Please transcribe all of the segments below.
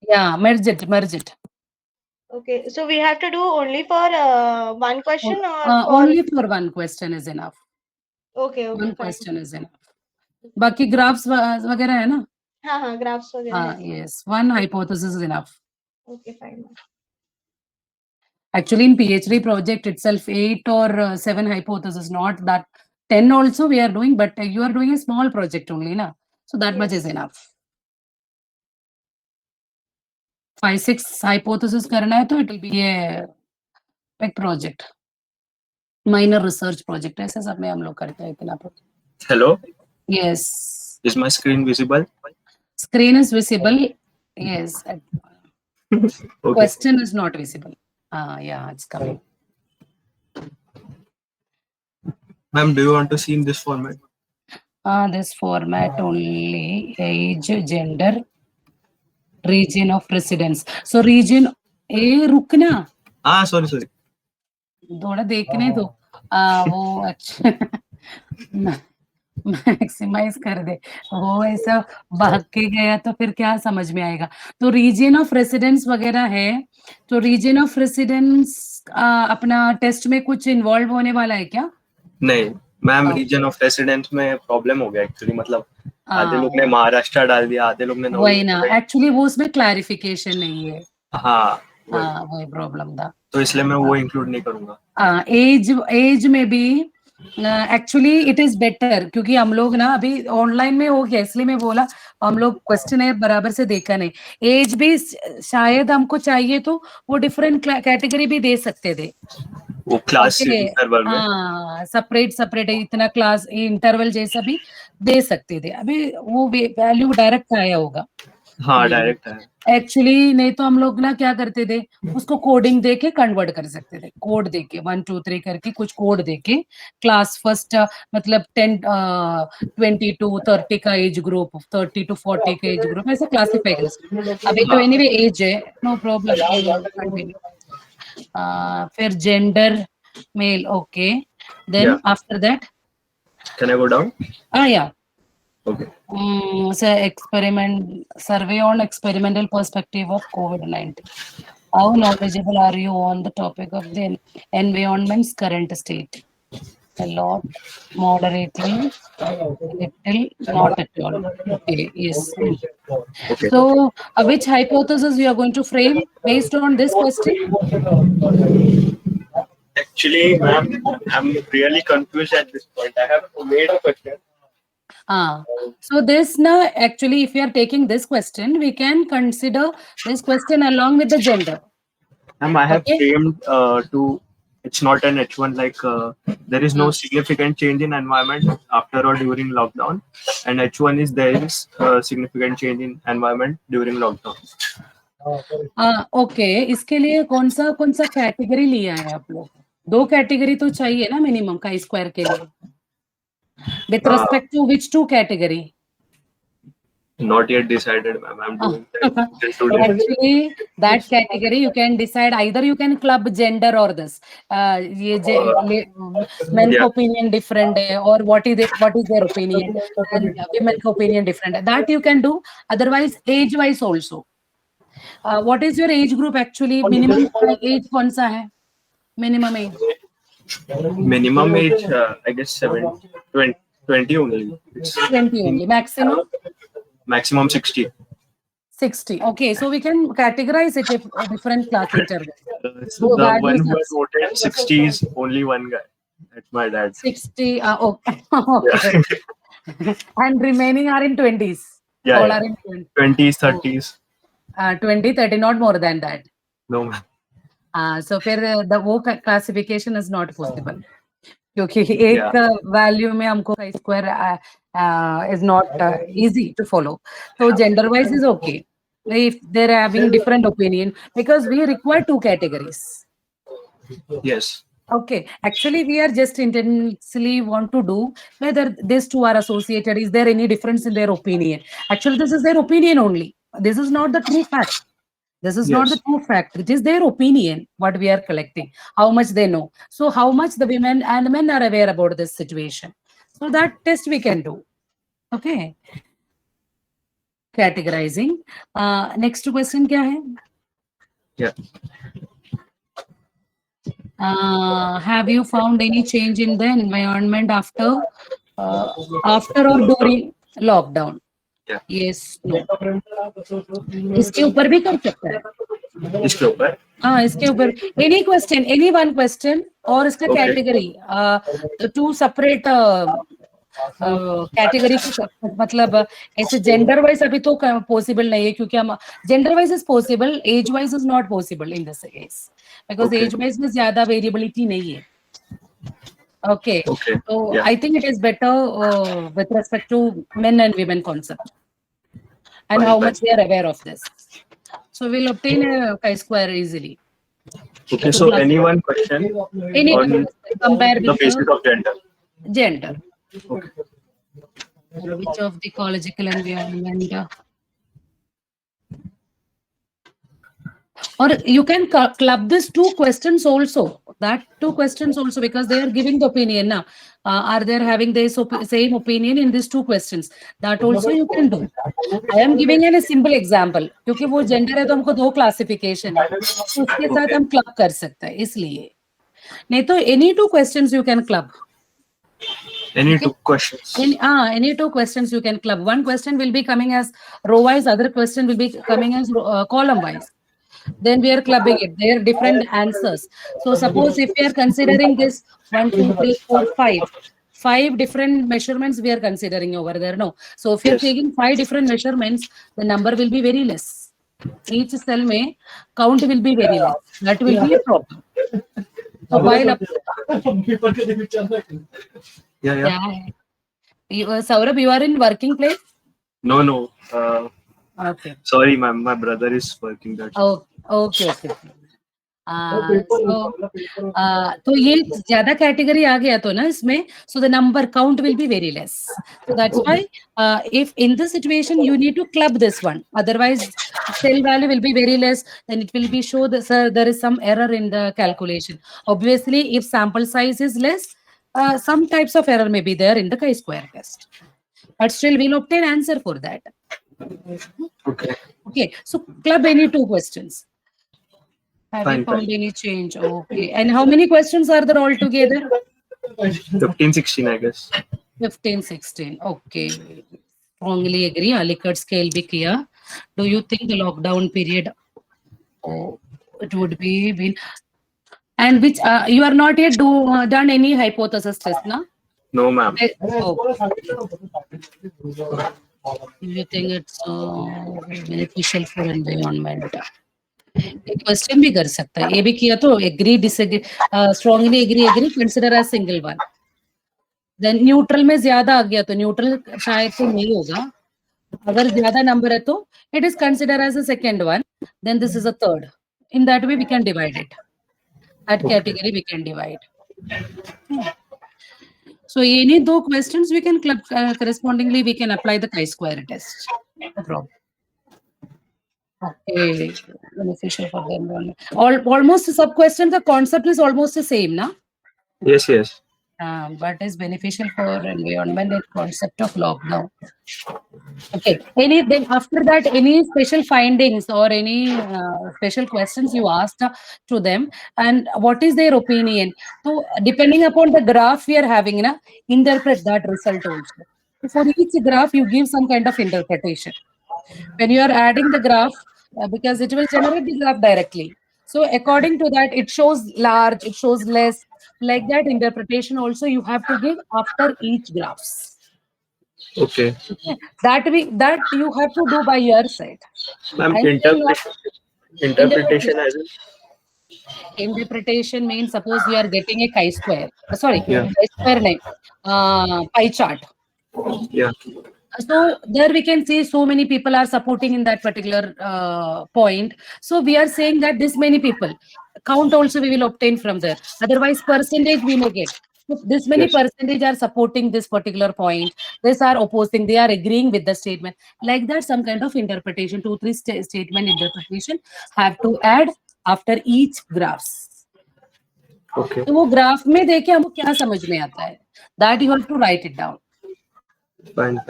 Yeah, merge it. Okay, so we have to do only for one question or for. Only for one question is enough. Okay, okay, One fine. question is enough. बाकी graphs वगैरह है ना? हाँ हाँ, graphs वगैरह है. Yes, one hypothesis is enough. Okay, fine. Actually, in PhD project itself, 8 or 7 hypotheses, not that 10 also we are doing, but you are doing a small project only, na? So that much is Yes. enough. 5, 6 hypothesis करना है तो it will be a big project. Minor research project. ऐसे सब में हम लोग करते हैं इतना project. Hello, Yes. is my screen visible? Screen is visible. Yes. Okay. Question is not visible. Yeah, it's coming. Ma'am, do you want to see in this format? This format only age, gender, region of residence. So region रुकना Sorry. थोड़ा देखने दो. वो अच्छा maximise कर दे. वो ऐसा भाग के गया तो फिर क्या समझ में आएगा. तो रीजन ऑफ रेसिडेंस वगैरह है. तो रीजन ऑफ रेसिडेंस अपना टेस्ट में कुछ इन्वॉल्व होने वाला है क्या? नहीं ma'am, Okay. Reason of residence में प्रॉब्लम हो गया एक्चुअली. मतलब आधे लोग ने हाँ, महाराष्ट्र डाल दिया, आधे लोग ने वही ना. नवोदय. एक्चुअली वो उसमें क्लैरिफिकेशन नहीं है. हाँ, वही प्रॉब्लम था. तो इसलिए मैं वो इंक्लूड नहीं करूंगा. एज में भी एक्चुअली इट इज बेटर, क्योंकि हम लोग ना अभी ऑनलाइन में हो गया, इसलिए मैं बोला हम लोग क्वेश्चन बराबर से देखा नहीं. एज भी शायद हमको चाहिए तो वो डिफरेंट कैटेगरी भी दे सकते थे. वो क्लास ओके. इंटरवल में. हाँ, सेपरेट इतना क्लास इंटरवल जैसा भी दे सकते थे. अभी वो वैल्यू डायरेक्ट आया होगा. हाँ, डायरेक्ट है. एक्चुअली नहीं तो हम लोग ना क्या करते थे, उसको कोडिंग दे के कन्वर्ट कर सकते थे. कोड दे के 1 2 3 करके कुछ कोड दे के क्लास फर्स्ट मतलब 10 20 to 30 का एज ग्रुप, 30 to 40 का एज ग्रुप, ऐसे क्लासिफाई कर सकते. अभी तो एनीवे एज है, नो प्रॉब्लम. फिर gender male. Okay, then Yeah. After that Can I go down? या Okay. experiment survey on experimental perspective of COVID-19. How knowledgeable are you on the topic of the environment's current state? A lot, moderately, little, not at all. Okay, yes. Okay. So, which hypothesis you are going to frame based on this question? Actually, ma'am, I'm really confused at this point. I have made a question. So this now, actually, if you are taking this question, we can consider this question along with the gender. Ma'am, I have Okay. framed to. It's not an H1, like there is no significant change in environment after or during lockdown, and H1 is there is significant change in environment during lockdown. Okay. इसके लिए कौन सा category लिया है आप लोग? 2 category तो चाहिए ना मिनिमम का स्क्वायर के लिए. With respect to which 2 category? Not yet decided, ma'am. I'm doing that till today. Actually, that category you can decide either you can club gender or this. ये men's Yeah. opinion different है, or what is their opinion, and women's opinion different. That you can do. Otherwise, age wise also. What is your age group actually? Minimum age कौन सा है? Minimum age. Minimum age, I guess 20 only. It's 20 only. Maximum 60. 60. Okay, so we can categorize it a different class interval. So the one who has voted 60 is only one guy. That's my dad. 60. Okay. Okay. And remaining are in 20s. Yeah, All yeah. are in 20s, 30s. 20, 30, not more than that. No, ma'am. So फिर the वो classification is not possible. क्योंकि एक value में हमको square is not easy to follow. So gender wise is okay. If they're having different opinion, because we require 2 categories. Yes. Okay, actually we are just intensely want to do whether these 2 are associated. Is there any difference in their opinion? Actually, this is their opinion only. This is not the true fact. This is not the true fact. It is their opinion, what we are collecting, how much they know. So how much the women and men are aware about this situation. So that test we can do. Okay. categorizing. Next question क्या है? Yeah. Have you found any change in the environment after or during lockdown? Yeah. Yes, no. इसके ऊपर भी कर सकता है. इसके ऊपर हाँ, इसके ऊपर any question, any one question और इसका Okay. category, two separate category की, मतलब ऐसे जेंडर वाइज अभी तो पॉसिबल नहीं है, क्योंकि हम gender wise is possible, age wise is not possible in this case, because Okay. Age wise में ज्यादा वेरिएबिलिटी नहीं है. Okay. Okay. So Yeah. I think it is better with respect to men and women concept and Fine, how fine. much they are aware of this. So we'll obtain a chi-square easily. Okay, so any one question Any on compare the with basis of gender. gender. Okay. Which of the ecological environment? Or you can club this two questions also. That two questions also, because they are giving the opinion now. Are they having the same opinion in these two questions? That also you can do. I am giving a simple example, क्योंकि वो gender है तो हमको दो classification है, तो उसके साथ हम club कर सकते हैं, इसलिए. नहीं तो any two questions you can club. Any two questions. Any two questions you can club. One question will be coming as row wise, other question will be coming as column wise. Then we are clubbing it. They are different answers. So suppose if we are considering this 1, 2, 3, 4, 5 different measurements we are considering over there. No. So if you are Yes. taking 5 different measurements, the number will be very less. Each cell may count will be very less. That will be a problem. So while up, Yeah. Saurabh, you are in working place? No. Okay. Sorry, ma'am. My brother is working that. Oh, okay. तो ये ज्यादा category आ गया तो ना इसमें, so the number count will be very less. So that's why if in this situation you need to club this one, otherwise cell value will be very less, then it will be show that sir there is some error in the calculation. Obviously, if sample size is less, some types of error may be there in the chi-square test, but still we'll obtain answer for that. Okay, so club any two questions. Have you found any change? Okay. And how many questions are there altogether? 15, 16, I guess. 15, 16. Okay. Strongly agree. Alikard scale bhi kiya. Do you think the lockdown period, it would be been, and which you are not yet done any hypothesis test, na? No, ma'am. Do you think it's beneficial for environment? Question भी कर सकता है, ये भी किया तो agree disagree, strongly agree consider as single one. Then neutral में ज्यादा आ गया तो न्यूट्रल शायद से नहीं होगा, अगर ज्यादा नंबर है तो it is consider as a second one, then this is a third. In that way we can divide it, that category we can divide. So any दो questions we can club correspondingly we can apply the chi-square test. No problem. Okay, beneficial for the environment. Almost sub question, the concept is almost the same, na? Yes. But is beneficial for environment and concept of lockdown. Okay. Then after that, any special findings or any special questions you asked to them, and what is their opinion? So depending upon the graph we are having, na, interpret that result also. For each graph, you give some kind of interpretation. When you are adding the graph, because it will generate the graph directly. So according to that, it shows large, it shows less, like that interpretation also you have to give after each graphs. Okay. That you have to do by your side. Ma'am, interpretation as in? Interpretation means suppose you are getting a chi-square. Yeah. Chi-square name, pie chart. Yeah. So there we can see so many people are supporting in that particular point. So we are saying that this many people, count also we will obtain from there. Otherwise percentage we may get. If this many Yes. percentage are supporting this particular point, these are opposing, they are agreeing with the statement. Like that, some kind of interpretation, 2-3 statement interpretation have to add after each graphs. Okay. तो वो graph में देखे हमको क्या समझ में आता है, that you have to write it down. Fine.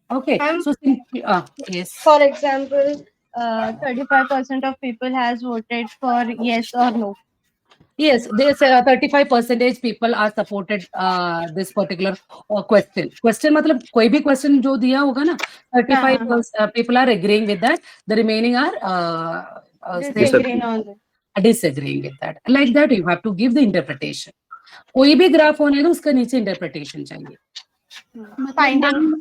Okay, Ma'am, so simply, yes. for example, 35% of people has voted for yes or no. Yes, there's 35% people are supported this particular question. Question मतलब कोई भी question जो दिया होगा ना, 35% people are agreeing with that. The remaining are Disagreeing on it. disagreeing with that. Like that, you have to give the interpretation. कोई भी graph होने दो, उसका नीचे इंटरप्रिटेशन चाहिए. Finding.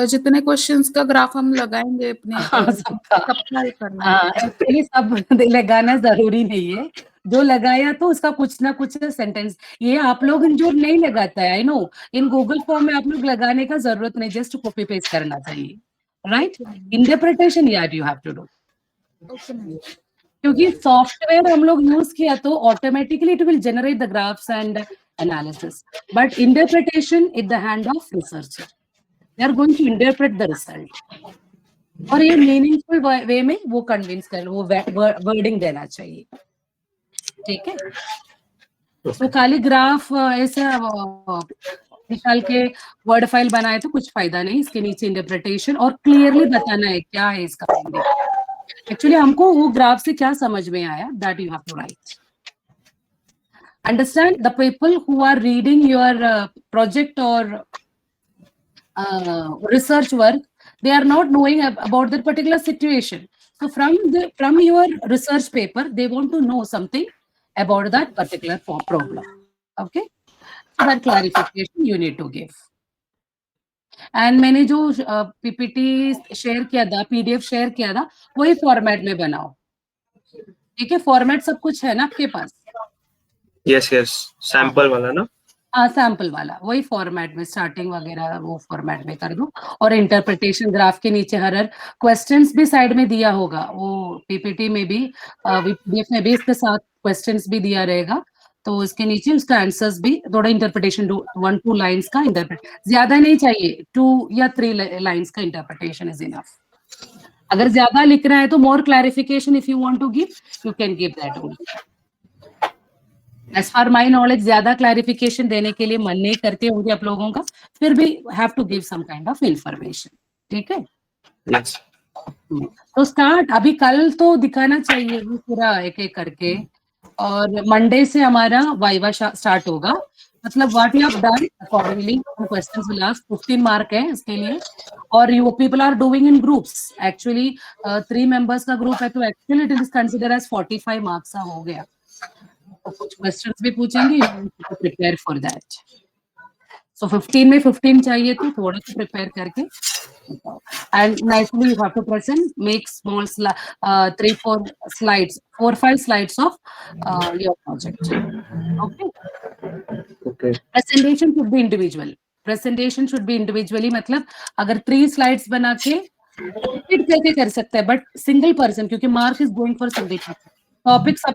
जितने क्वेश्चंस का ग्राफ हम लगाएंगे अपने सबका सबका ही करना है. एक्चुअली सब लगाना जरूरी नहीं है. जो लगाया तो उसका कुछ ना कुछ सेंटेंस, ये आप लोग जो नहीं लगाता है, I know, in Google form में आप लोग लगाने का जरूरत नहीं, जस्ट कॉपी पेस्ट करना चाहिए, राइट. इंटरप्रिटेशन यार यू हैव टू डू, क्योंकि सॉफ्टवेयर हम लोग यूज किया तो automatically it will generate the graphs and analysis, but interpretation in the hand of researcher. They are going to interpret the result और ये मीनिंगफुल वे में वो कन्विंस कर, वो वर्डिंग देना चाहिए, ठीक है. तो खाली ग्राफ ऐसा निकाल के वर्ड फाइल बनाए तो कुछ फायदा नहीं. इसके नीचे इंटरप्रिटेशन और क्लियरली बताना है क्या है इसका मीनिंग. एक्चुअली हमको वो ग्राफ से क्या समझ में आया, that you have to right. Understand the people who are reading your project और research work, they are not knowing about that particular situation. So from your research paper, they want to know something about that particular problem. Okay, so that clarification you need to give. And मैंने जो PPT share किया था, PDF share किया था, वही format में बनाओ, ठीक है. फॉर्मेट सब कुछ है ना आपके पास? Yes, yes. Sample वाला ना? हाँ, सैंपल वाला वही फॉर्मेट में, स्टार्टिंग वगैरह वो फॉर्मेट में कर दो. और इंटरप्रिटेशन ग्राफ के नीचे हर क्वेश्चंस भी साइड में दिया होगा, वो पीपीटी में भी, पीडीएफ में भी इसके साथ क्वेश्चंस भी दिया रहेगा. तो इसके नीचे उसका आंसर्स भी, थोड़ा इंटरप्रिटेशन 1-2 लाइंस का इंटरप्रेट, ज्यादा नहीं चाहिए, 2 या 3 लाइंस का इंटरप्रिटेशन इज इनफ. अगर ज्यादा लिख रहा है तो more clarification if you want to give, you can give that only. As far my knowledge, ज्यादा क्लैरिफिकेशन देने के लिए मन नहीं करते होंगे आप लोगों का, फिर भी have to give some kind of information, ठीक है. Yes. तो स्टार्ट अभी, कल तो दिखाना चाहिए वो पूरा एक एक करके, और मंडे से हमारा वाइवा स्टार्ट होगा. मतलब what you have done accordingly questions will ask. 15 mark है इसके लिए, और you people are doing in groups. Actually 3 members का ग्रुप है, तो actually it is consider as 45 marks का हो गया. तो कुछ क्वेश्चंस भी पूछेंगे, प्रिपेयर फॉर दैट. सो 15 में 15 चाहिए, तो थोड़ा सा प्रिपेयर करके, and nicely you have to present, make small 3-4 slides, 4-5 slides of your project. Okay. Okay. Presentation should be individual. Presentation should be individually, मतलब अगर 3 स्लाइड्स बना के रिपीट करके कर सकते हैं, बट सिंगल पर्सन, क्योंकि mark is going for single person. Topic सब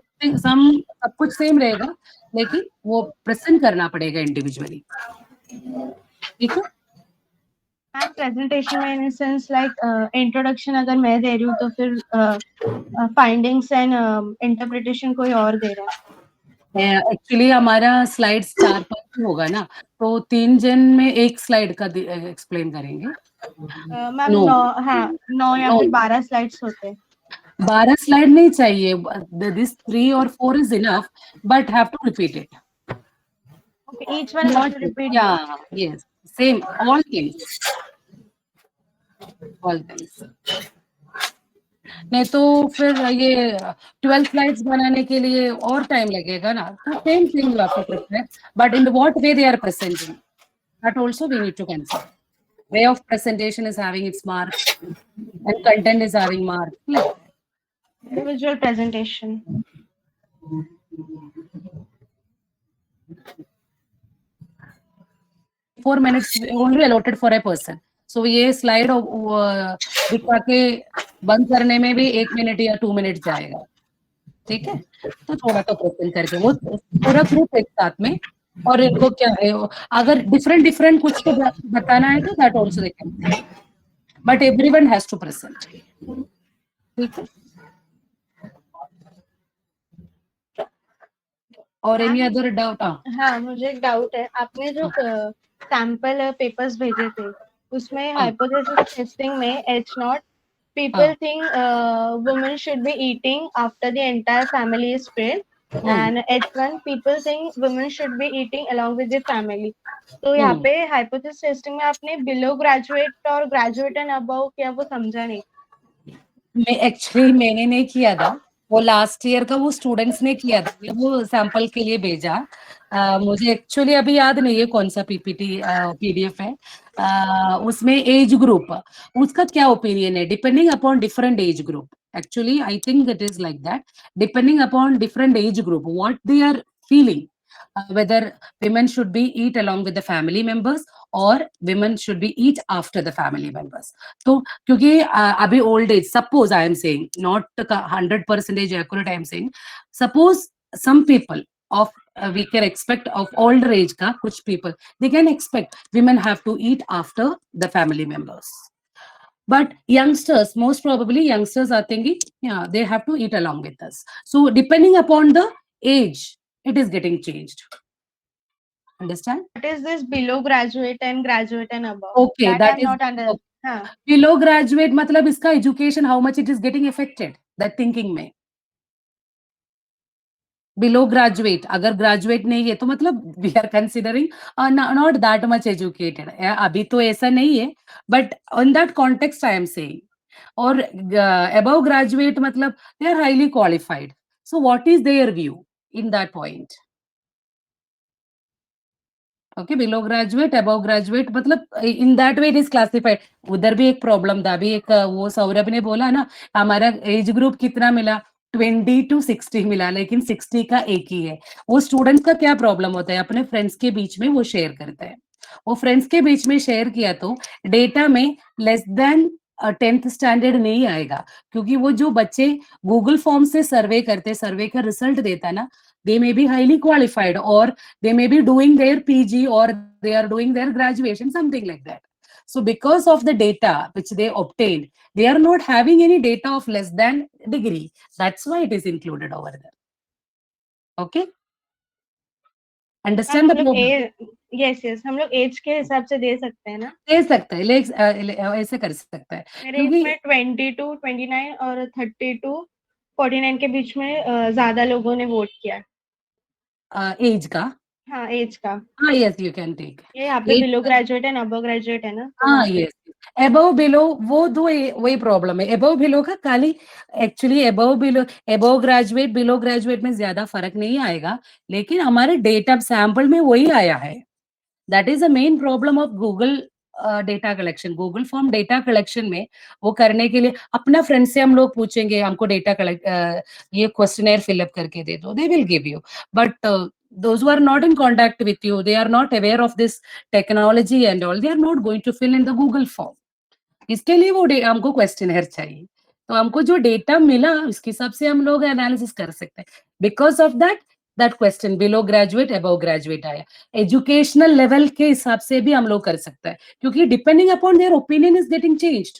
कुछ सेम रहेगा, लेकिन वो प्रेजेंट करना पड़ेगा इंडिविजुअली, ठीक है. प्रेजेंटेशन में इन सेंस लाइक इंट्रोडक्शन अगर मैं दे रही हूँ तो फिर फाइंडिंग्स एंड इंटरप्रिटेशन कोई और दे रहा है. एक्चुअली हमारा स्लाइड्स 4-5 होगा ना, तो 3 जन में एक स्लाइड का एक्सप्लेन करेंगे. मैम 9 या फिर 12 स्लाइड्स होते हैं. 12 स्लाइड नहीं चाहिए, this 3 or 4 is enough, but have to repeat it. Okay, each one has to repeat. Yeah, yes, same, all things. नहीं तो फिर ये 12 स्लाइड्स बनाने के लिए और टाइम लगेगा ना. तो same thing you have to prepare, but in what way they are presenting, that also we need to consider. Way of presentation is having its mark, and content is having mark. Visual presentation. 4 minutes only allotted for a person. So ये slide दिखा के बंद करने में भी 1 minute या 2 minute जाएगा, ठीक है. तो थोड़ा तो प्रेजेंट करके वो पूरा ग्रुप एक साथ में, और इनको क्या है, अगर डिफरेंट कुछ तो बताना है तो that also they can, but everyone has to present, ठीक है. और एनी अदर डाउट? हाँ, मुझे एक डाउट है. आपने जो सैंपल पेपर्स भेजे थे, उसमें हाँ। hypothesis testing में H0 people हाँ। think women should be eating after the entire family is fed, and H1 people think women should be eating along with the family. तो यहाँ पे hypothesis testing में आपने below graduate और graduate and above किया, वो समझा नहीं. मैंने नहीं किया था, वो लास्ट ईयर का वो स्टूडेंट्स ने किया था, वो सैंपल के लिए भेजा। मुझे एक्चुअली अभी याद नहीं है कौन सा पीपीटी पीडीएफ है। उसमें एज ग्रुप, उसका क्या ओपिनियन है depending upon different age group. Actually I think it is like that, depending upon different age group what they are feeling, whether women should be eat along with the family members or women should be eat after the family members. तो क्योंकि अभी old age, suppose I am saying, not 100% accurate, I am saying suppose some people of we can expect of older age ka kuch people they can expect women have to eat after the family members, but youngsters, most probably youngsters are thinking yeah they have to eat along with us. So depending upon the age it is getting changed. Understand? What is this below graduate and above? Okay, That that I'm is not under. हाँ. below graduate मतलब इसका education how much it is getting affected, that thinking में below graduate, अगर graduate नहीं है तो मतलब we are considering not that much educated. अभी तो ऐसा नहीं है, but on that context I am saying. और above graduate मतलब they are highly qualified. So what is their view in that point? Okay, below graduate, above graduate, मतलब in that way it is classified. उधर भी एक problem था, अभी एक वो सौरभ ने बोला ना हमारा एज ग्रुप कितना मिला, 20 to 60 मिला, लेकिन 60 का एक ही है। वो स्टूडेंट्स का क्या प्रॉब्लम होता है, अपने फ्रेंड्स के बीच में वो शेयर करते हैं, वो फ्रेंड्स के बीच में शेयर किया तो डेटा में लेस देन 10th स्टैंडर्ड नहीं आएगा, क्योंकि वो जो बच्चे गूगल फॉर्म से सर्वे करते, सर्वे का रिजल्ट देता ना, they may be highly qualified or they may be doing their PG or they are doing their graduation, something like that. So because of the data which they obtained, they are not having any data of less than degree. That's why it is included over there. Okay? Understand the problem? Yes, हम लोग as के हिसाब से दे सकते हैं ना? दे सकता है, ऐसे कर सकता है, मेरे इसमें 22, 29 और 32, 49 के बीच में ज्यादा लोगों ने वोट किया। एज का? हाँ, एज का। हाँ, यस यू कैन टेक। ये यहाँ पे below graduate and above graduate है ना? हाँ, यस। अबव बिलो वो दो वही प्रॉब्लम है। अबव बिलो का खाली actually above below, above graduate below graduate में ज्यादा फर्क नहीं आएगा, लेकिन हमारे डेटा सैंपल में वही आया है। That is the main problem of Google data collection. Google form data collection में वो करने के लिए अपना फ्रेंड से हम लोग पूछेंगे हमको डेटा कलेक्ट ये क्वेश्चनर फिलअप करके दे दो, they will give you, but those who are not in contact with you, they are not aware of this technology and all, they are not going to fill in the Google form. इसके लिए वो हमको questionnaire चाहिए, तो हमको जो data मिला उसके हिसाब से हम लोग एनालिसिस कर सकते हैं। Because of that question below graduate above graduate आया, एजुकेशनल लेवल के हिसाब से भी हम लोग कर सकते हैं, क्योंकि depending upon their opinion is getting changed.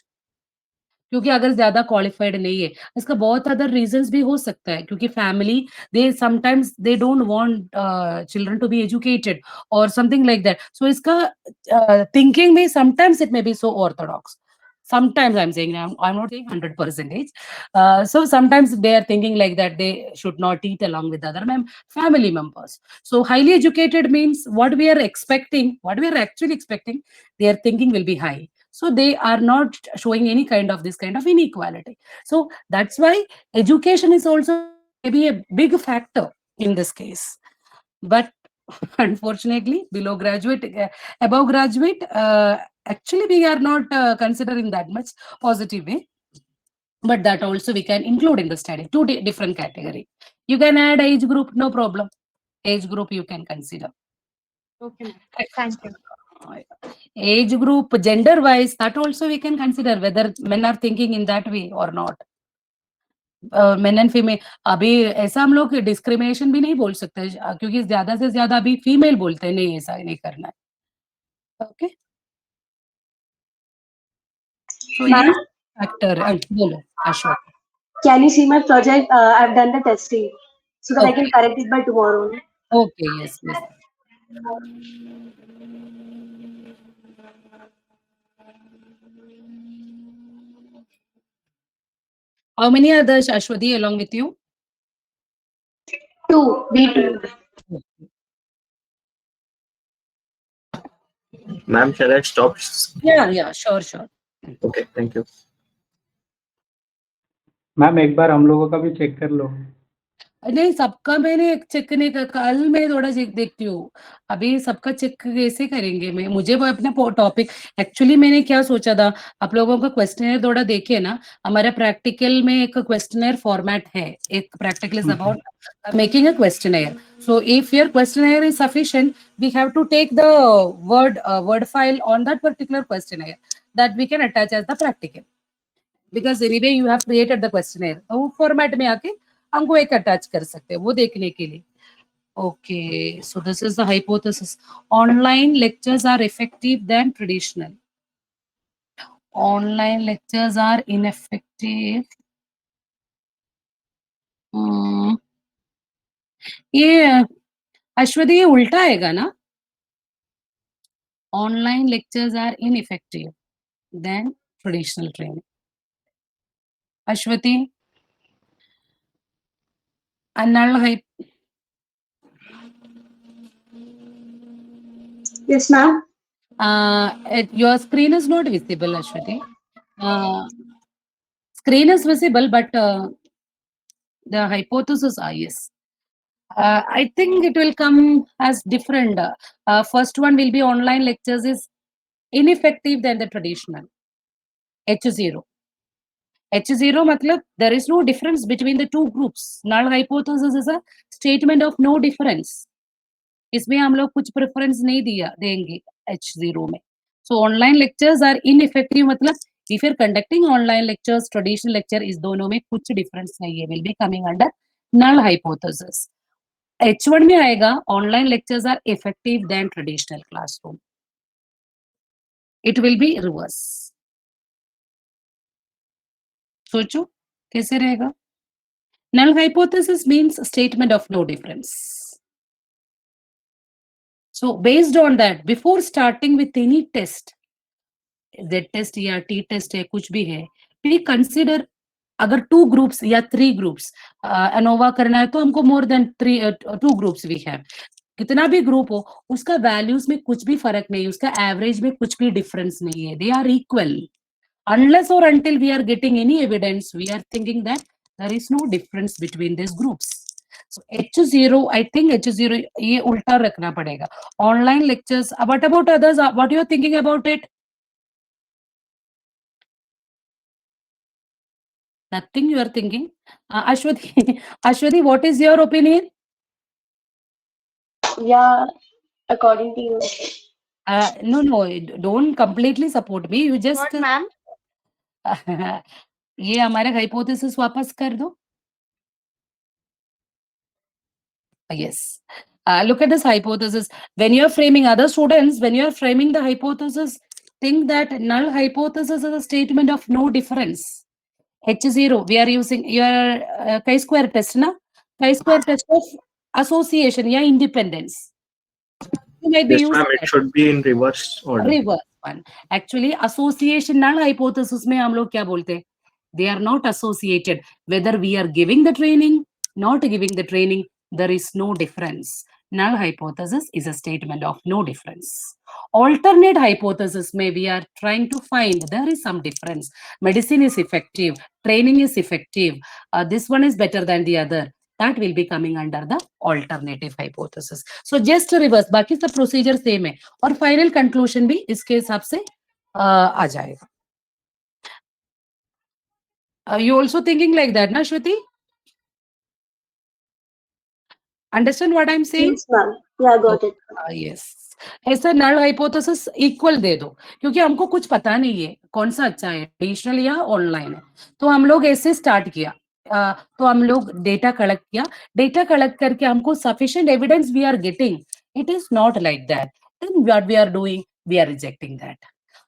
क्योंकि अगर ज्यादा क्वालिफाइड नहीं है, इसका बहुत अदर रीजंस भी हो सकता है, क्योंकि family they sometimes they don't want children to be educated और समथिंग लाइक दैट। सो इसका थिंकिंग में sometimes it may be so orthodox, sometimes I'm saying, I'm not saying 100%. So sometimes they are thinking like that they should not eat along with other family members. So highly educated means what we are expecting, what we are actually expecting, their thinking will be high. So they are not showing any kind of this kind of inequality. So that's why education is also maybe a big factor in this case. But unfortunately below graduate, above graduate, actually we are not considering that much positive way, but that also we can include in the study, two different category. You can add age group, no problem, age group you can consider. Okay, thank you. Age group gender wise, that also we can consider whether men are thinking in that way or not. Main and female, अभी ऐसा हम लोग discrimination भी नहीं बोल सकते, क्योंकि ज्यादा से ज्यादा अभी फीमेल बोलते हैं नहीं ऐसा नहीं करना है। ओके, तो ये फैक्टर। बोलो Ashok. Can you see my project? I've done the testing so that I can correct it by tomorrow. Okay, yes, yes. How many others, Ashwati, along with you? 2, B2. Ma'am, shall I stop? Yeah, sure. Okay, thank you. Ma'am एक बार हम लोगों का भी check कर लो। नहीं, सबका मैंने check नहीं कर, कल मैं थोड़ा चेक देखती हूँ। अभी सबका चेक कैसे करेंगे? मुझे वो अपना टॉपिक, एक्चुअली मैंने क्या सोचा था, आप लोगों का क्वेश्चनर थोड़ा देखिए ना, हमारा प्रैक्टिकल में एक क्वेश्चनर फॉर्मेट है, एक practical is about making a questionnaire. So if your questionnaire is sufficient, we have to take the word file on that particular questionnaire that we can attach as the practical. Because anyway you have created the questionnaire, तो वो format में आके हमको एक attach कर सकते हैं वो देखने के लिए. Okay, so this is the hypothesis. Online lectures are effective than traditional. Online lectures are ineffective. ये अश्वती ये उल्टा आएगा ना? Online lectures are ineffective than traditional training. Ashwati, a null Yes, ma'am. your screen is not visible, Ashwati. Screen is visible, but the hypothesis are yes. I think it will come as different. First one will be online lectures is ineffective than the traditional. H0. H0 matlab there is no difference between the two groups. Null hypothesis is a statement of no difference. इसमें हम लोग कुछ preference नहीं देंगे H0 में. So online lectures are ineffective मतलब if you're conducting online lectures, traditional lecture इस दोनों में कुछ difference नहीं है, will be coming under null hypothesis. H1 में आएगा online lectures are effective than traditional classroom. It will be reverse. सोचो कैसे रहेगा? Null hypothesis means statement of no difference. So based on that, before starting with any test, Z test या T test है कुछ भी है, we consider अगर 2 groups या 3 groups ANOVA करना है तो हमको more than 2 groups we have. कितना भी ग्रुप हो उसका वैल्यूज में कुछ भी फर्क नहीं, उसका एवरेज में कुछ भी डिफरेंस नहीं है, they are equal unless or until we are getting any evidence we are thinking that there is no difference between these groups. So H0, I think H0 ये उल्टा रखना पड़ेगा. Online lectures, what about others? What you are thinking about it? Nothing you are thinking. Ashwati, Ashwati, what is your opinion? Yeah, according to you. No, don't completely support me. You just. What, ma'am? ये हमारे hypothesis वापस कर दो. Yes. Look at this hypothesis. When you are framing other students, when you are framing the hypothesis, think that null hypothesis is a statement of no difference. H0, we are using your chi-square test, na? Chi-square test of association, yeah, independence. You might be Yes, using ma'am, it should be in reverse order. reverse one. Actually, association null hypothesis में हम लोग क्या बोलते हैं? They are not associated. Whether we are giving the training, not giving the training, there is no difference. Null hypothesis is a statement of no difference. Alternate hypothesis may we are trying to find there is some difference. Medicine is effective, training is effective. This one is better than the other. That will be coming under the alternative hypothesis. So just to reverse, बाकी सब procedure same है और final conclusion भी इसके हिसाब से आ जाएगा. You also thinking like that, na Shruti? Understand what I'm saying? Yes, ma'am. Yeah, got it. Yes. ऐसा नल हाइपोथेसिस इक्वल दे दो क्योंकि हमको कुछ पता नहीं है कौन सा अच्छा है, ट्रेडिशनल या ऑनलाइन है. तो हम लोग ऐसे स्टार्ट किया. तो हम लोग डेटा कलेक्ट किया. डेटा कलेक्ट करके हमको sufficient evidence we are getting. It is not like that. Then what we are doing, we are rejecting that.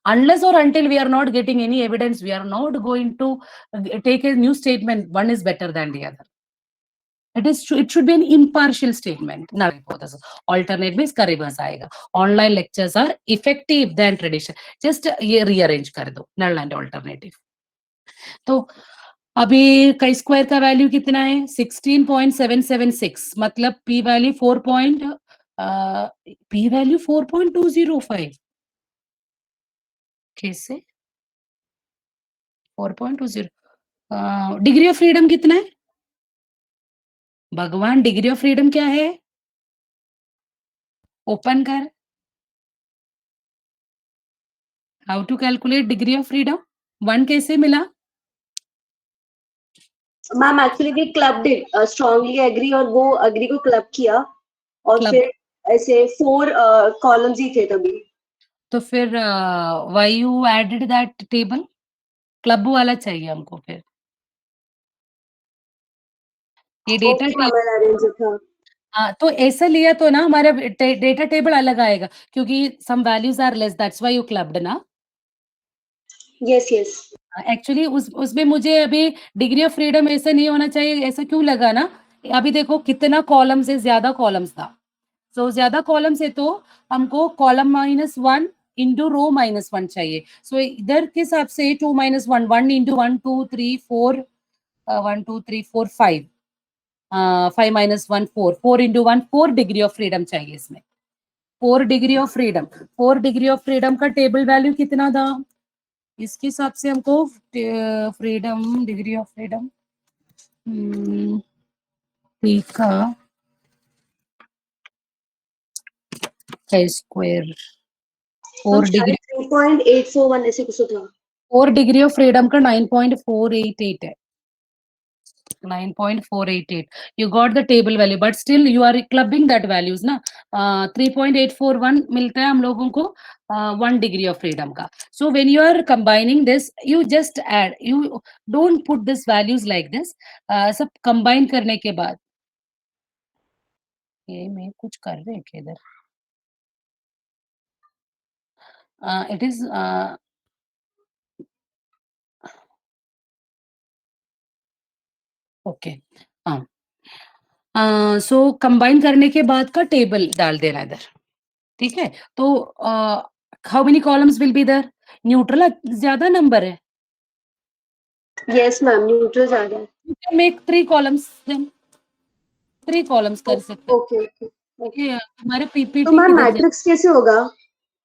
Unless or until we are not getting any evidence, we are not going to take a new statement one is better than the other. It should be an impartial statement. Null hypothesis. Alternate में इसका reverse आएगा. Online lectures are effective than tradition. Just ये rearrange कर दो. Null and alternative. तो अभी chi square का value कितना है? 16.776. मतलब p वैल्यू 4.205. कैसे? 4.20. डिग्री ऑफ फ्रीडम कितना है? भगवान, डिग्री ऑफ फ्रीडम क्या है? ओपन कर. How to calculate degree of freedom? 1 कैसे मिला? Ma'am actually we clubbed it, strongly agree और वो एग्री को क्लब किया और Club. फिर ऐसे 4 कॉलम्स ही थे तभी. तो फिर why you added that table? Club वाला चाहिए हमको फिर. ये data okay ma'am, I arrange it. हाँ. हाँ, तो ऐसा लिया तो ना हमारा डेटा टेबल अलग आएगा क्योंकि some values are less, that's why you clubbed ना. Yes yes. एक्चुअली उसमें मुझे अभी डिग्री ऑफ फ्रीडम ऐसा नहीं होना चाहिए. ऐसा क्यों लगा ना? अभी देखो कितना कॉलम्स है, ज्यादा कॉलम्स था. सो ज्यादा कॉलम्स है तो हमको कॉलम -1 इंटू रो -1 चाहिए. सो इधर के हिसाब से 2 - 1, 1 into 1 2 3 4, 1 2 3 4 5, 5 - 1 4, 4 into 1 4 degree of freedom चाहिए इसमें. 4 degree of freedom. 4 degree of freedom का टेबल वैल्यू कितना था? इसके हिसाब से हमको फ्रीडम, डिग्री ऑफ फ्रीडम ठीक है. chi स्क्वायर 4 डिग्री 3.841 ऐसे कुछ तो था. 4 डिग्री ऑफ फ्रीडम का 9.488 है. 9.488. You got the table value, but still you are clubbing that values ना. 3.841 मिलता है हम लोगों को 1 degree of freedom का. So when you are combining this, you just add. You don't put this values like this. सब combine करने के बाद. ये मैं कुछ कर रहे हैं क्या इधर? It is okay. So combine करने के बाद का टेबल डाल देना इधर. ठीक है. तो how many columns will be there? Neutral ज्यादा नंबर है. यस मैम, न्यूट्रल ज्यादा है. You can make 3 columns then. 3 columns कर सकते हैं. Okay okay. ये हमारे तो पीपीटी मैम किधर है? मैट्रिक्स कैसे होगा?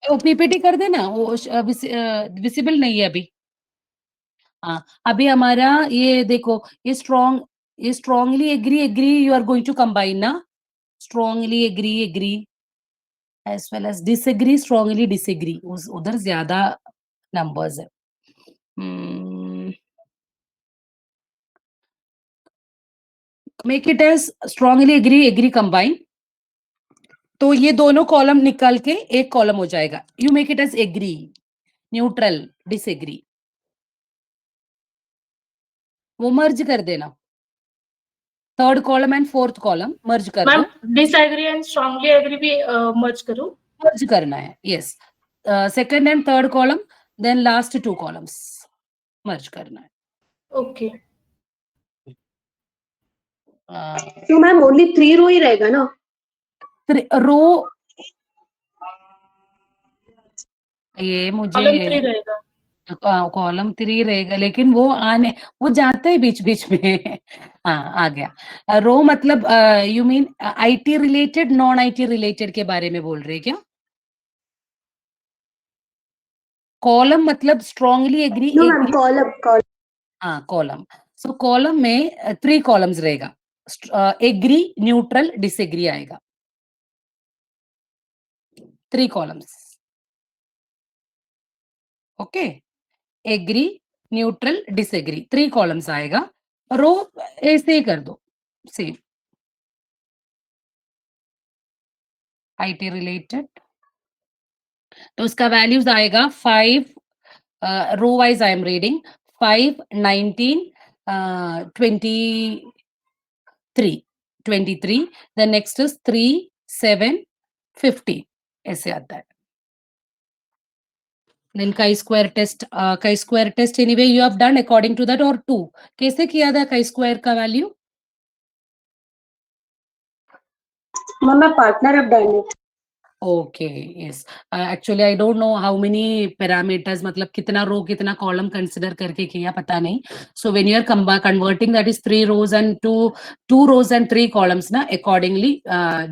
वो पीपीटी कर देना. वो विजिबल नहीं है अभी. हाँ, अभी हमारा ये देखो, ये strongly agree you are going to combine ना. Strongly agree as well as disagree, strongly disagree. उधर ज्यादा numbers है. Make it as strongly agree combine. तो ये दोनों कॉलम निकाल के एक कॉलम हो जाएगा. You make it as agree, neutral, disagree. वो मर्ज कर देना. Third column and fourth column merge कर दो. डिसएग्री एंड स्ट्रांगली एग्री भी मर्ज करूं? मर्ज करना है. Yes. Second and third column, then last 2 columns merge करना है. ओके. तो मैम ओनली 3 रो ही रहेगा ना? रो ये मुझे कॉलम 3 रहेगा. कॉलम 3 रहेगा लेकिन वो जाता है बीच बीच में. हाँ, आ गया. रो मतलब you mean IT related, non IT related के बारे में बोल रहे क्या? कॉलम मतलब strongly agree. No ma'am, column. हाँ, कॉलम. सो कॉलम में 3 कॉलम्स रहेगा. एग्री, न्यूट्रल, डिसएग्री आएगा. 3 columns. Okay. Agree, neutral, disagree 3 columns आएगा. रो ऐसे ही कर दो सेम. आईटी रिलेटेड तो उसका वैल्यूज आएगा 5. Row wise I am reading 5 19 23. The next is 3 7 50 ऐसे आता है. Then chi-square test anyway you have done according to that or 2. कैसे किया था chi-square का value? Ma'am, my partner have done it. Okay, yes. Actually, I don't know how many parameters, मतलब कितना रो कितना column consider करके किया पता नहीं. So when you are converting, that is 3 rows and 2 rows and 3 columns na, accordingly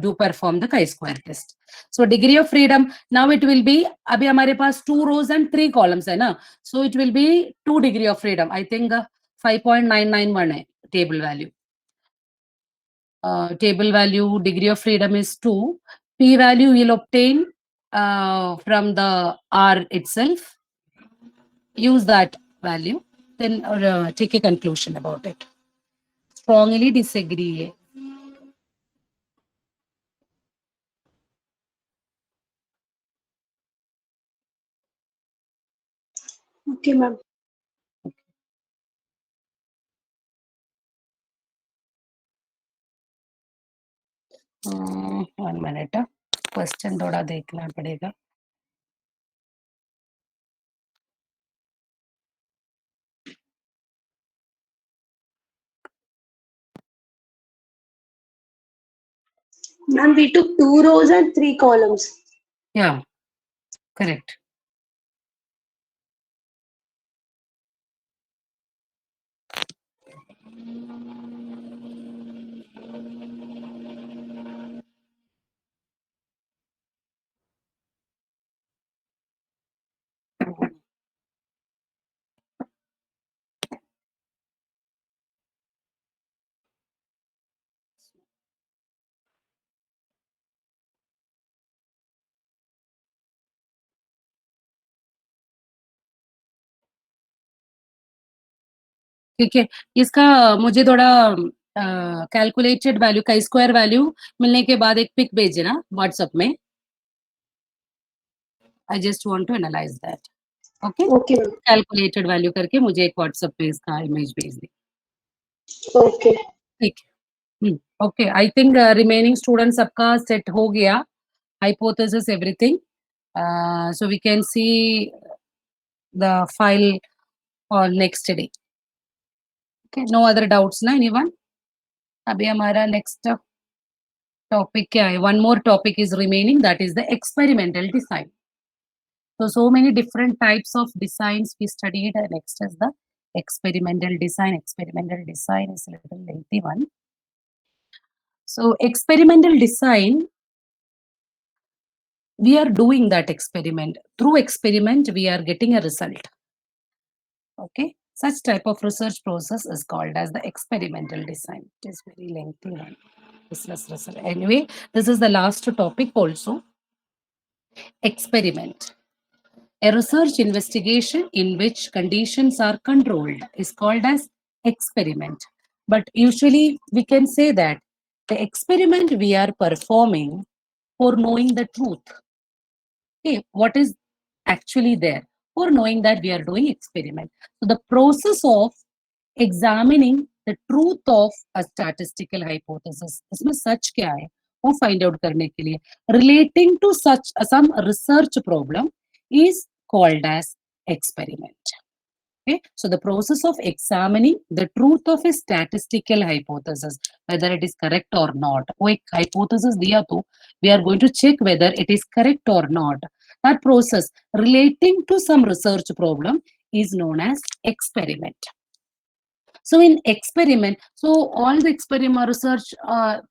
do perform the chi-square test. So degree of freedom, now it will be, अभी हमारे पास 2 rows and 3 columns है ना, so it will be 2 degree of freedom. I think 5.991 है table value. Table value degree of freedom is 2. P value will obtain from the R itself. Use that value, then take a conclusion about it. Strongly disagree. Okay, ma'am. One minute. Question थोड़ा देखना पड़ेगा. Ma'am, we took 2 rows and 3 columns. Yeah, correct. ठीक है, इसका मुझे थोड़ा calculated value का square value मिलने के बाद एक पिक भेजना व्हाट्सएप में. I just want to analyze that. Okay? Okay, ma'am. Calculated value करके मुझे एक व्हाट्सएप पे इसका इमेज भेज दी. Okay. ठीक है. Okay, I think remaining student सबका सेट हो गया. Hypothesis everything. So we can see the file on next day. Okay, no other doubts ना anyone? अभी हमारा next topic क्या है? One more topic is remaining, that is the experimental design. So many different types of designs we studied. Next is the experimental design. Experimental design is a little lengthy one. So experimental design, we are doing that experiment. Through experiment, we are getting a result. Okay, such type of research process is called as the experimental design. It is very lengthy one. Business result. Anyway, this is the last topic also. Experiment. A research investigation in which conditions are controlled is called as experiment. But usually we can say that the experiment we are performing for knowing the truth. Okay, what is actually there? For knowing that we are doing experiment. So the process of examining the truth of a statistical hypothesis, इसमें सच क्या है वो find out करने के लिए relating to such some research problem is called as experiment. Okay, so the process of examining the truth of a statistical hypothesis, whether it is correct or not. वो एक hypothesis दिया तो we are going to check whether it is correct or not. That process relating to some research problem is known as experiment. So in experiment, so all the experiment research,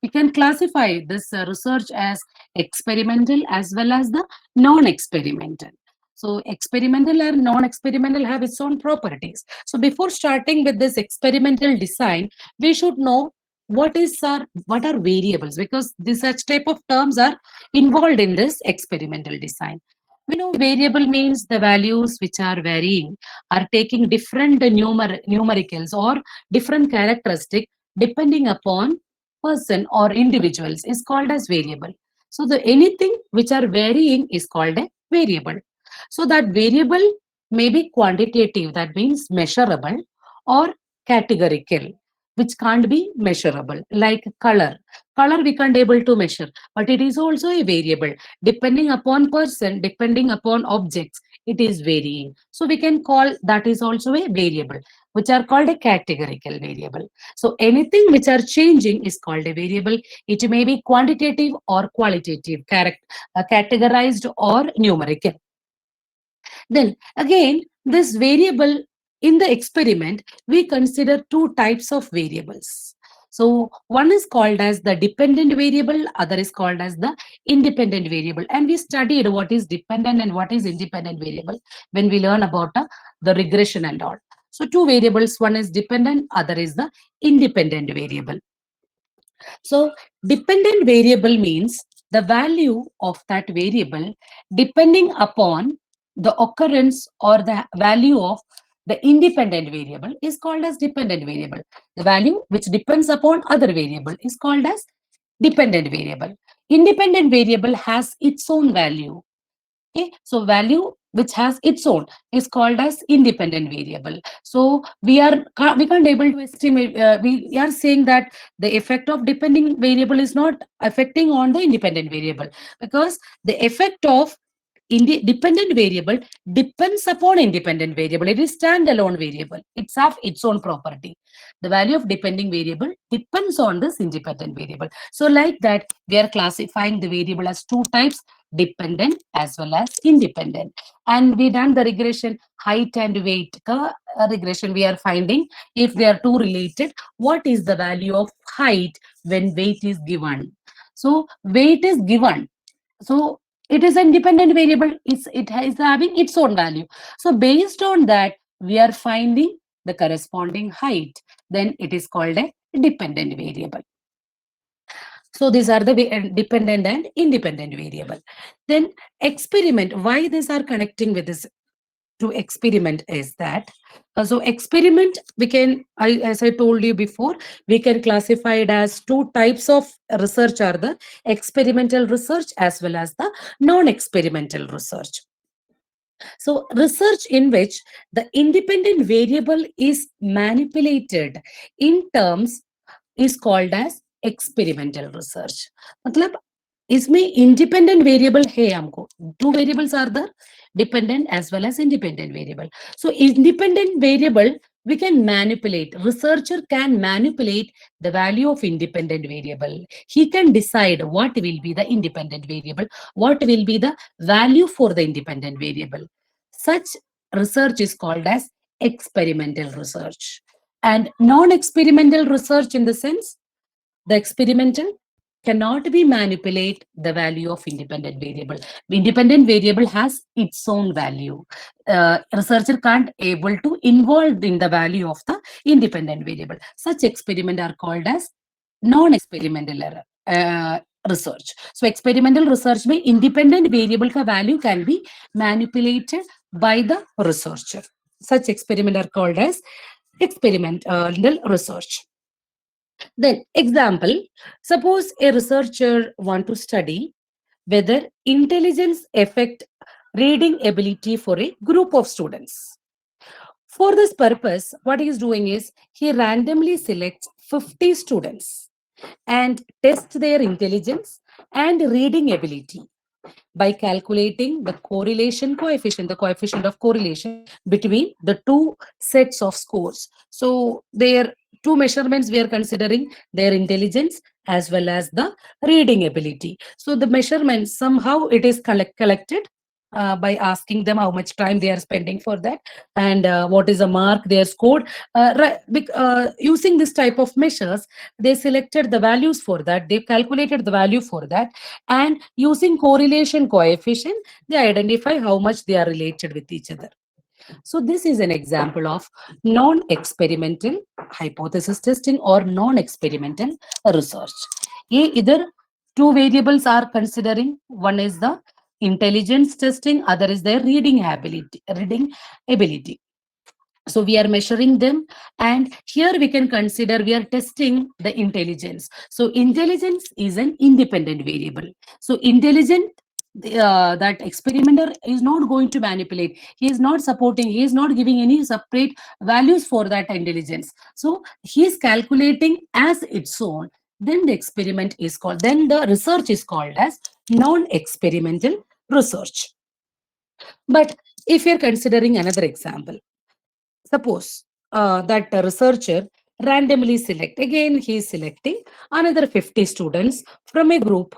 we can classify this research as experimental as well as the non-experimental. So experimental and non-experimental have its own properties. So before starting with this experimental design, we should know what are variables, because this such type of terms are involved in this experimental design. We know variable means the values which are varying are taking different numericals or different characteristic depending upon person or individuals is called as variable. So the anything which are varying is called a variable. So that variable may be quantitative, that means measurable, or categorical, which can't be measurable, like color. Color we can't able to measure, but it is also a variable. Depending upon person, depending upon objects, it is varying. So we can call that is also a variable. which are called a categorical variable. So anything which are changing is called a variable. It may be quantitative or qualitative, categorized or numerical. Then again, this variable in the experiment, we consider two types of variables. So one is called as the dependent variable, other is called as the independent variable. And we studied what is dependent and what is independent variable when we learn about the regression and all. So two variables, one is dependent, other is the independent variable. So dependent variable means the value of that variable depending upon the occurrence or the value of the independent variable is called as dependent variable. The value which depends upon other variable is called as dependent variable. Independent variable has its own value. Okay, so value which has its own is called as independent variable. So we can't able to estimate. We are saying that the effect of dependent variable is not affecting on the independent variable, because the effect of dependent variable depends upon independent variable. It is standalone variable. It's have its own property. The value of depending variable depends on this independent variable. So like that, we are classifying the variable as two types, dependent as well as independent. And we done the regression height and weight regression. We are finding if they are two related, what is the value of height when weight is given. So weight is given. So it is an independent variable. It is having its own value. So based on that, we are finding the corresponding height. Then it is called a dependent variable. So these are the dependent and independent variable. Then experiment. Why these are connecting with this to experiment is that so experiment we can, as I told you before, we can classify it as two types of research are the experimental research as well as the non-experimental research. So research in which the independent variable is manipulated in terms is called as experimental research. मतलब इसमें independent variable है हमको, two variables are there, dependent as well as independent variable. So independent variable we can manipulate. Researcher can manipulate the value of independent variable. He can decide what will be the independent variable, what will be the value for the independent variable. Such research is called as experimental research. And non-experimental research in the sense, the experimental cannot be manipulate the value of independent variable. Independent variable has its own value. Researcher can't able to involve in the value of the independent variable. Such experiment are called as non-experimental research. So experimental research में independent variable का value can be manipulated by the researcher. Such experiment are called as experimental research. Then example, suppose a researcher want to study whether intelligence affect reading ability for a group of students. For this purpose, what he is doing is he randomly selects 50 students and tests their intelligence and reading ability by calculating the correlation coefficient, the coefficient of correlation between the two sets of scores. So their two measurements we are considering, their intelligence as well as the reading ability. So the measurements somehow it is collected by asking them how much time they are spending for that and what is the mark they are scored. Using this type of measures, they selected the values for that, they calculated the value for that, and using correlation coefficient, they identify how much they are related with each other. So this is an example of non-experimental hypothesis testing or non-experimental research. Either two variables are considering, one is the intelligence testing, other is their reading ability. So we are measuring them, and here we can consider we are testing the intelligence. So intelligence is an independent variable. So intelligent, that experimenter is not going to manipulate. He is not supporting, he is not giving any separate values for that intelligence. So he is calculating as its own. Then the experiment is called, then the research is called as non-experimental research. But if you're considering another example, suppose that researcher randomly select, again he is selecting another 50 students from a group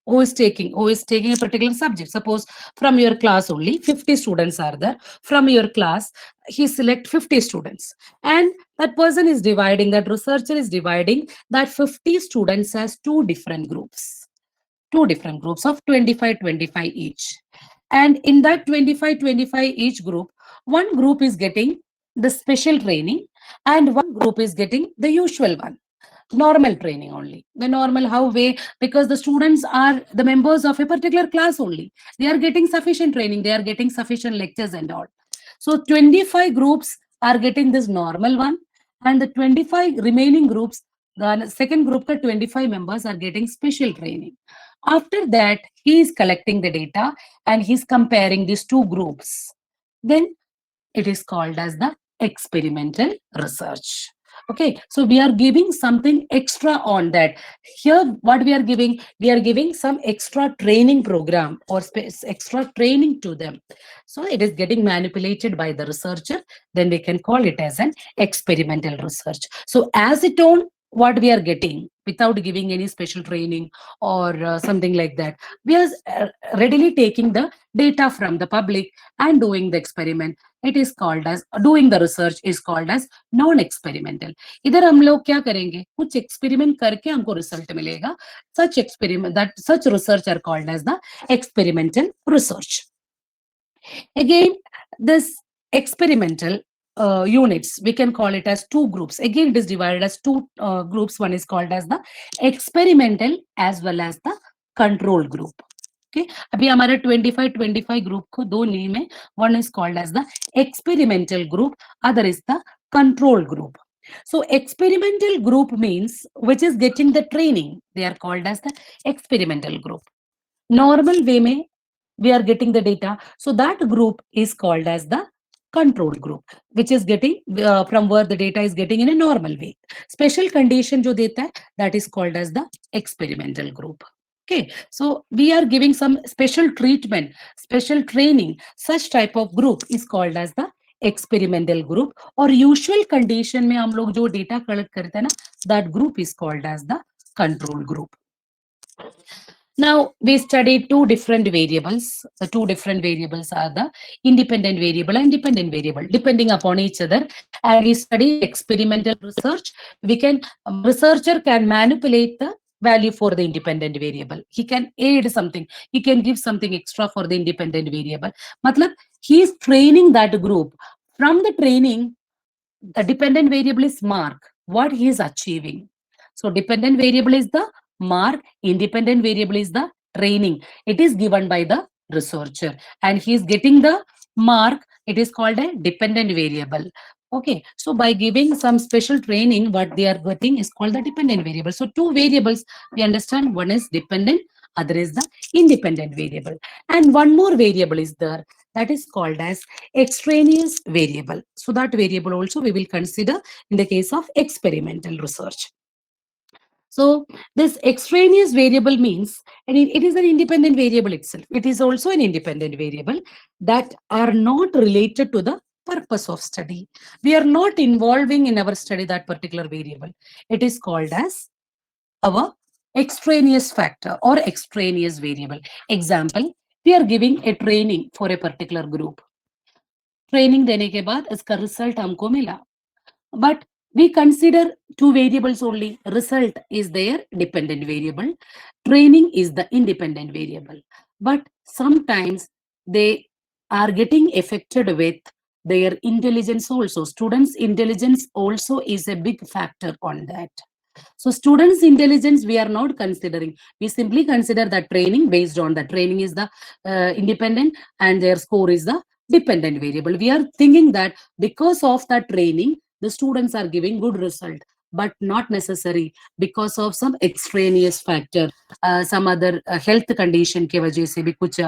who is taking a particular subject. Suppose from your class only 50 students are there. From your class, he select 50 students, and that person is dividing, that researcher is dividing that 50 students as two different groups of 25 each. And in that 25 each group, one group is getting the special training and one group is getting the usual one, normal training only. The normal how way, because the students are the members of a particular class only. They are getting sufficient training, they are getting sufficient lectures and all. So 25 groups are getting this normal one, and the 25 remaining groups, the second group ka 25 members are getting special training. After that, he is collecting the data and he's comparing these two groups. Then it is called as the experimental research. Okay, so we are giving something extra on that. Here, what we are giving some extra training program or extra training to them. So it is getting manipulated by the researcher. Then we can call it as an experimental research. So as its own, what we are getting without giving any special training or something like that, we are readily taking the data from the public and doing the experiment. It is called as doing the research is called as non experimental. इधर हम लोग क्या करेंगे, कुछ experiment करके हमको result मिलेगा. Such experiment, that such research are called as the experimental research. Again, this experimental units, we can call it as two groups. Again, it is divided as two groups. One is called as the experimental as well as the control group. Okay, अभी हमारे 25 group को दो name है. One is called as the experimental group, other is the control group. So experimental group means which is getting the training. They are called as the experimental group. Normal way में we are getting the data. So that group is called as the control group, which is getting from where the data is getting in a normal way. Special condition जो देता है, that is called as the experimental group. Okay, so we are giving some special treatment, special training. Such type of group is called as the experimental group. और usual condition में हम लोग जो data collect करते हैं ना, that group is called as the control group. Now we studied two different variables. The two different variables are the independent variable and dependent variable, depending upon each other. And we study experimental research. We can researcher can manipulate the value for the independent variable. He can add something. He can give something extra for the independent variable. Matlab, he is training that group. From the training, the dependent variable is mark, what he is achieving. So dependent variable is the mark, independent variable is the training. It is given by the researcher and he is getting the mark. It is called a dependent variable. Okay, so by giving some special training, what they are getting is called the dependent variable. So two variables, we understand, one is dependent, other is the independent variable. And one more variable is there, that is called as extraneous variable. So that variable also we will consider in the case of experimental research. So this extraneous variable means, and it is an independent variable itself. It is also an independent variable that are not related to the purpose of study. We are not involving in our study that particular variable. It is called as our extraneous factor or extraneous variable. Example, we are giving a training for a particular group. Training देने के बाद इसका result हमको मिला. But we consider two variables only. Result is their dependent variable. Training is the independent variable. But sometimes they are getting affected with their intelligence also. Students' intelligence also is a big factor on that. So students' intelligence we are not considering. We simply consider that training based on the training is the independent and their score is the dependent variable. We are thinking that because of that training, the students are giving good result, but not necessary because of some extraneous factor, some other health condition के वजह से भी कुछ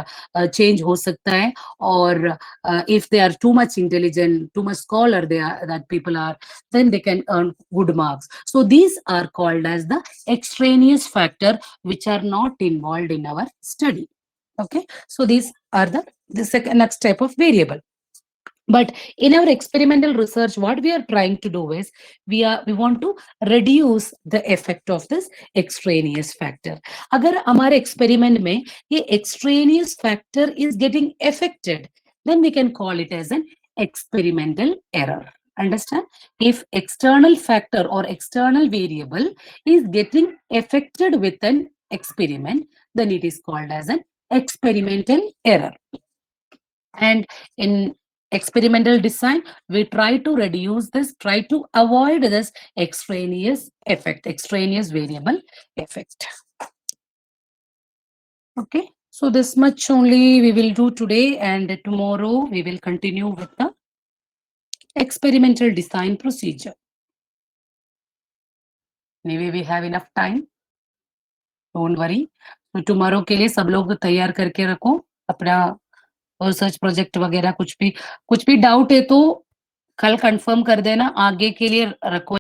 change हो सकता है. Or if they are too much intelligent, too much scholar that people are, then they can earn good marks. So these are called as the extraneous factor which are not involved in our study. Okay, so these are the next type of variable. But in our experimental research, what we are trying to do is we want to reduce the effect of this extraneous factor. अगर हमारे experiment में ये extraneous factor is getting affected, then we can call it as an experimental error. Understand? If external factor or external variable is getting affected with an experiment, then it is called as an experimental error. And in experimental design, we try to reduce this, try to avoid this extraneous effect, extraneous variable effect. Okay, so this much only we will do today, and tomorrow we will continue with the experimental design procedure. Maybe we have enough time, don't worry. So tomorrow के लिए सब लोग तैयार करके रखो अपना research project वगैरह, कुछ भी डाउट है तो कल कंफर्म कर देना, आगे के लिए रखो।